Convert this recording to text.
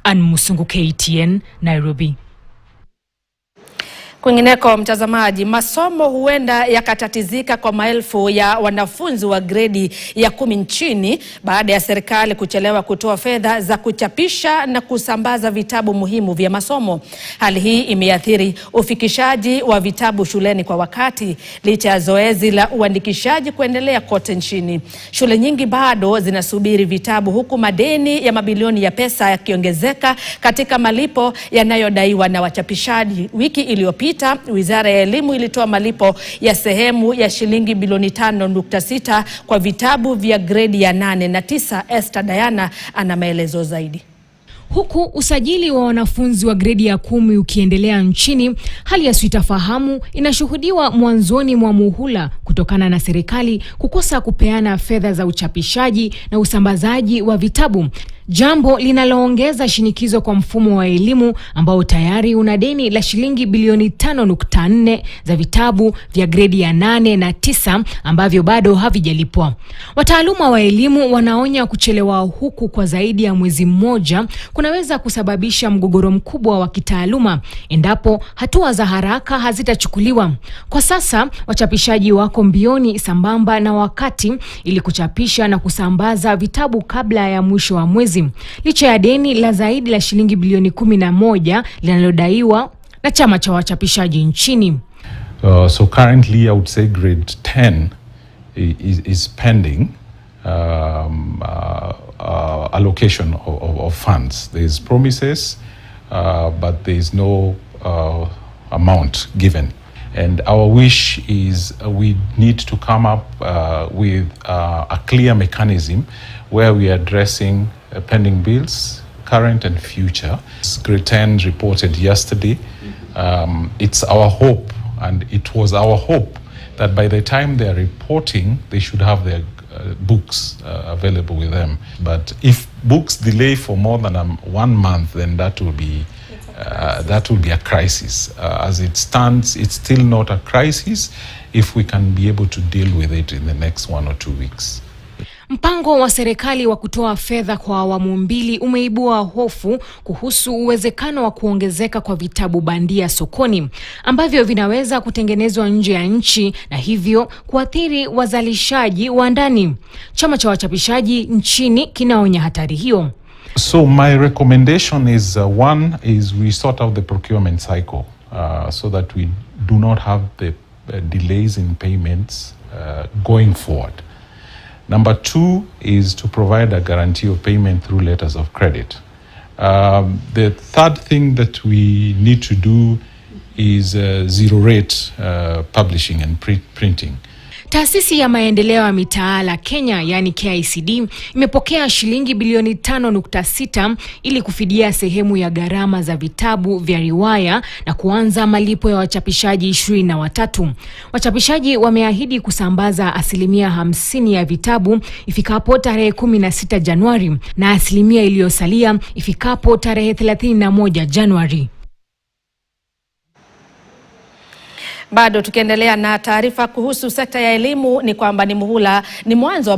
Ann Musungu, KTN, Nairobi. Kwingineko mtazamaji, masomo huenda yakatatizika kwa maelfu ya wanafunzi wa gredi ya 10 nchini baada ya serikali kuchelewa kutoa fedha za kuchapisha na kusambaza vitabu muhimu vya masomo. Hali hii imeathiri ufikishaji wa vitabu shuleni kwa wakati, licha ya zoezi la uandikishaji kuendelea kote nchini. Shule nyingi bado zinasubiri vitabu, huku madeni ya mabilioni ya pesa yakiongezeka katika malipo yanayodaiwa na wachapishaji. Wiki iliyopita Wizara ya Elimu ilitoa malipo ya sehemu ya shilingi bilioni 5.6 kwa vitabu vya gredi ya 8 na 9. Esther Diana ana maelezo zaidi. Huku usajili wa wanafunzi wa gredi ya 10 ukiendelea nchini, hali ya sitofahamu inashuhudiwa mwanzoni mwa muhula kutokana na serikali kukosa kupeana fedha za uchapishaji na usambazaji wa vitabu, jambo linaloongeza shinikizo kwa mfumo wa elimu ambao tayari una deni la shilingi bilioni 5.4 za vitabu vya gredi ya 8 na 9 ambavyo bado havijalipwa. Wataaluma wa elimu wanaonya kuchelewa huku kwa zaidi ya mwezi mmoja kunaweza kusababisha mgogoro mkubwa wa kitaaluma endapo hatua za haraka hazitachukuliwa. Kwa sasa wachapishaji wako mbioni sambamba na wakati ili kuchapisha na kusambaza vitabu kabla ya mwisho wa mwezi, licha ya deni la zaidi la shilingi bilioni 11 linalodaiwa na chama cha wachapishaji nchini. So currently I would say grade 10 is pending allocation of funds. There is promises, but there is no amount given. And our wish is we need to come up with a clear mechanism where we are addressing pending bills, current and future. Grade 10 reported yesterday. It's our hope, and it was our hope, that by the time they are reporting, they should have their books available with them. But if books delay for more than 1 month, then that will be a crisis. As it stands, it's still not a crisis if we can be able to deal with it in the next 1 or 2 weeks. Mpango wa serikali wa kutoa fedha kwa awamu mbili umeibua hofu kuhusu uwezekano wa kuongezeka kwa vitabu bandia sokoni ambavyo vinaweza kutengenezwa nje ya nchi na hivyo kuathiri wazalishaji wa ndani. Chama cha wachapishaji nchini kinaonya hatari hiyo. So my recommendation is one is we sort out the procurement cycle so that we do not have the delays in payments going forward. Number 2 is to provide a guarantee of payment through letters of credit. The third thing that we need to do is zero rate publishing and printing. Taasisi ya maendeleo ya mitaala Kenya, yani KICD, imepokea shilingi bilioni 5.6 ili kufidia sehemu ya gharama za vitabu vya riwaya na kuanza malipo ya wachapishaji 23. Wachapishaji wameahidi kusambaza 50% ya vitabu ifikapo tarehe 16 Januari na asilimia iliyosalia ifikapo tarehe 31 Januari. Bado tukiendelea na taarifa kuhusu sekta ya elimu, ni kwamba ni mwanzo wa